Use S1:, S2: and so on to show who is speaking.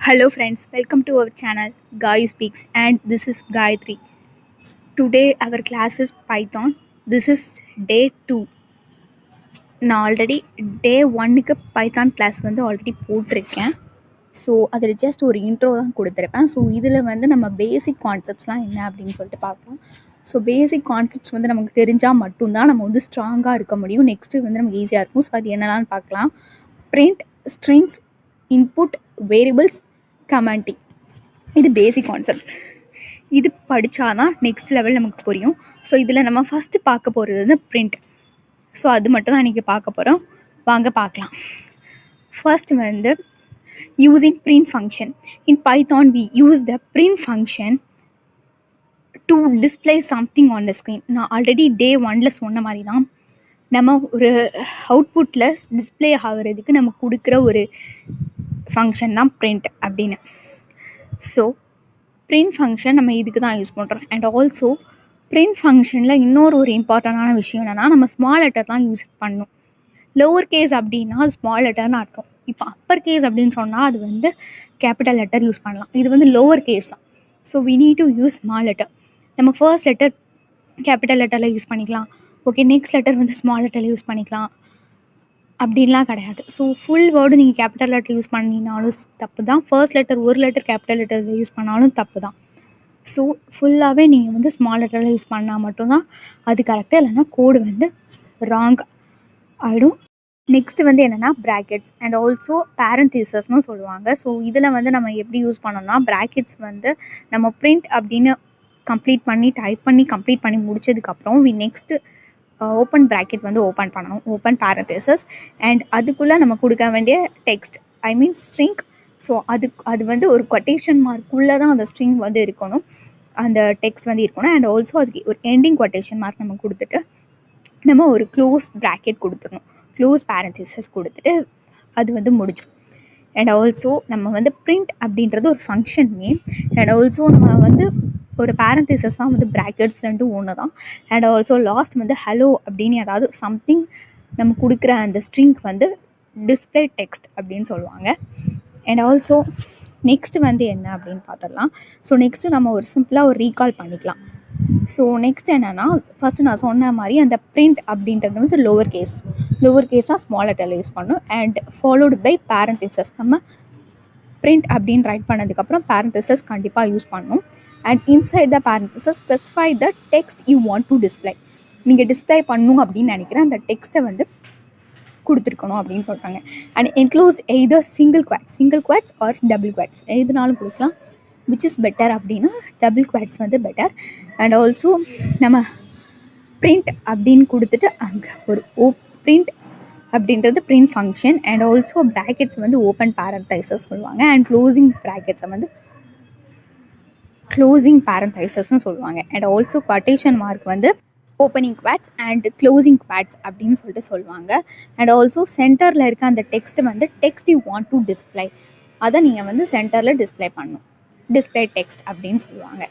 S1: Hello friends, welcome to our channel Gayu Speaks and this is Gayatri. Today our class is Python. This is day 2. நான் already டே 1க்கு Python class வந்து already போட்டிருக்கேன். So அதில் just ஒரு intro தான் கொடுத்துருப்பேன். So இதில் வந்து நம்ம பேசிக் கான்செப்ட்ஸ்லாம் என்ன அப்படின்னு சொல்லிட்டு பார்க்கலாம். ஸோ பேசிக் கான்செப்ட்ஸ் வந்து நமக்கு தெரிஞ்சால் மட்டும்தான் நம்ம வந்து ஸ்ட்ராங்காக இருக்க முடியும். நெக்ஸ்ட்டு வந்து நமக்கு ஈஸியாக இருக்கும். ஸோ அது என்னென்னு பார்க்கலாம். Print, strings, input, variables, commenting, இது பேசிக் கான்செப்ட்ஸ். இது படித்தாதான் நெக்ஸ்ட் லெவல் நமக்கு புரியும். ஸோ இதில் நம்ம ஃபஸ்ட்டு பார்க்க போகிறது வந்து பிரிண்ட். ஸோ அது மட்டும் தான் இன்றைக்கி பார்க்க போகிறோம். வாங்க பார்க்கலாம். ஃபர்ஸ்ட் வந்து using print function. In Python we use the print function to display something on the screen. நான் ஆல்ரெடி டே 1ல் சொன்ன மாதிரி தான் நம்ம ஒரு அவுட்புட்டில் டிஸ்பிளே ஆகிறதுக்கு நம்ம கொடுக்குற ஒரு ஃபங்க்ஷன் தான் print அப்படின்னு. ஸோ print ஃபங்க்ஷன் நம்ம இதுக்கு தான் யூஸ் பண்ணுறோம். அண்ட் ஆல்சோ print ஃபங்க்ஷனில் இன்னொரு ஒரு இம்பார்ட்டண்டான விஷயம் என்னென்னா நம்ம ஸ்மால் லெட்டர் தான் யூஸ் பண்ணணும். லோவர் கேஸ் அப்படின்னா ஸ்மால் லெட்டர்னு அர்த்தம். இப்போ அப்பர் கேஸ் அப்படின்னு சொன்னால் அது வந்து கேபிட்டல் லெட்டர் யூஸ் பண்ணலாம். இது வந்து லோவர் கேஸ் தான். So we need to use small letter. நம்ம ஃபர்ஸ்ட் லெட்டர் கேபிட்டல் லெட்டரில் யூஸ் பண்ணிக்கலாம். ஓகே, நெக்ஸ்ட் லெட்டர் வந்து ஸ்மால் லெட்டரில் யூஸ் பண்ணிக்கலாம் அப்படின்லாம் கிடையாது. ஸோ ஃபுல் வேர்டு நீங்கள் கேபிட்டல் லெட்டர் யூஸ் பண்ணினாலும் தப்பு தான். ஃபர்ஸ்ட் லெட்டர் ஒரு லெட்டர் கேபிட்டல் லெட்டரில் யூஸ் பண்ணாலும் தப்பு தான். ஸோ ஃபுல்லாகவே நீங்கள் வந்து ஸ்மால் லெட்டரில் யூஸ் பண்ணால் மட்டும்தான் அது கரெக்டாக, இல்லைன்னா கோடு வந்து ராங் ஆகிடும். நெக்ஸ்ட்டு வந்து என்னென்னா ப்ராக்கெட்ஸ் அண்ட் ஆல்சோ பேரந்தீசஸ்னு சொல்லுவாங்க. ஸோ இதில் வந்து நம்ம எப்படி யூஸ் பண்ணோம்னா, ப்ராக்கெட்ஸ் வந்து நம்ம பிரிண்ட் அப்படின்னு டைப் பண்ணி கம்ப்ளீட் பண்ணி முடிச்சதுக்கப்புறம் நெக்ஸ்ட்டு ஓப்பன் ப்ராக்கெட் வந்து ஓப்பன் பண்ணணும், ஓப்பன் பேரந்தீசஸ். அண்ட் அதுக்குள்ளே நம்ம கொடுக்க வேண்டிய டெக்ஸ்ட், ஐ மீன் ஸ்ட்ரிங். ஸோ அது வந்து ஒரு கொட்டேஷன் மார்க்குள்ளே தான் அந்த ஸ்ட்ரிங் வந்து இருக்கணும், அந்த டெக்ஸ்ட் வந்து இருக்கணும். அண்ட் ஆல்சோ அதுக்கு ஒரு எண்டிங் கொட்டேஷன் மார்க் நம்ம கொடுத்துட்டு நம்ம ஒரு க்ளோஸ் ப்ராக்கெட் கொடுத்துடணும், க்ளோஸ் பேரந்தீசஸ் கொடுத்துட்டு அது வந்து முடிச்சிடும். அண்ட் ஆல்சோ நம்ம வந்து பிரிண்ட் அப்படின்றது ஒரு ஃபங்க்ஷன் நேம். அண்ட் ஆல்சோ நம்ம வந்து ஒரு பேரந்தீசஸ் தான் வந்து ப்ராக்கெட்ஸ் ரெண்டு ஒன்று தான். அண்ட் ஆல்சோ லாஸ்ட் வந்து ஹலோ அப்படின்னு ஏதாவது சம்திங் நம்ம கொடுக்குற அந்த ஸ்ட்ரிங் வந்து டிஸ்பிளே டெக்ஸ்ட் அப்படின்னு சொல்லுவாங்க. அண்ட் ஆல்சோ நெக்ஸ்ட்டு வந்து என்ன அப்படின்னு பார்த்துடலாம். ஸோ நெக்ஸ்ட்டு நம்ம ஒரு சிம்பிளாக ஒரு ரீகால் பண்ணிக்கலாம். ஸோ நெக்ஸ்ட் என்னென்னா, ஃபஸ்ட்டு நான் சொன்ன மாதிரி அந்த பிரிண்ட் அப்படின்றது வந்து லோவர் கேஸ்னால் ஸ்மால் லெட்டரில் யூஸ் பண்ணணும். And followed by parentheses. நம்ம பிரிண்ட் அப்படின்னு ரைட் பண்ணதுக்கப்புறம் பேரந்தீசஸ் கண்டிப்பாக யூஸ் பண்ணணும். And inside the parentheses specify the text you want to display. நீங்கள் டிஸ்பிளே பண்ணணும் அப்படின்னு நினைக்கிறேன் அந்த டெக்ஸ்ட்டை வந்து கொடுத்துருக்கணும் அப்படின்னு சொல்கிறாங்க. And enclose either single quotes or double quotes, எதுனாலும் கொடுக்கலாம். விச் இஸ் பெட்டர் அப்படின்னா டபுள் குவாட்ஸ் வந்து பெட்டர். அண்ட் ஆல்சோ நம்ம பிரிண்ட் அப்படின்னு கொடுத்துட்டு அங்கே ஒரு பிரிண்ட் அப்படின்றது print function. And also brackets வந்து ஓப்பன் பேரந்தீசஸ் சொல்லுவாங்க. அண்ட் க்ளோசிங் ப்ராக்கெட்ஸை வந்து க்ளோசிங் பேரந்தீசஸ்னு சொல்லுவாங்க. அண்ட் ஆல்சோ கொட்டேஷன் மார்க் வந்து opening quartz and closing quartz அப்படின்னு சொல்லிட்டு சொல்லுவாங்க. அண்ட் ஆல்சோ சென்டரில் இருக்க அந்த டெக்ஸ்ட்டு வந்து text you want to display, அதை நீங்கள் வந்து சென்டரில் டிஸ்பிளே பண்ணணும், டிஸ்பிளே டெக்ஸ்ட் அப்படின்னு சொல்லுவாங்க.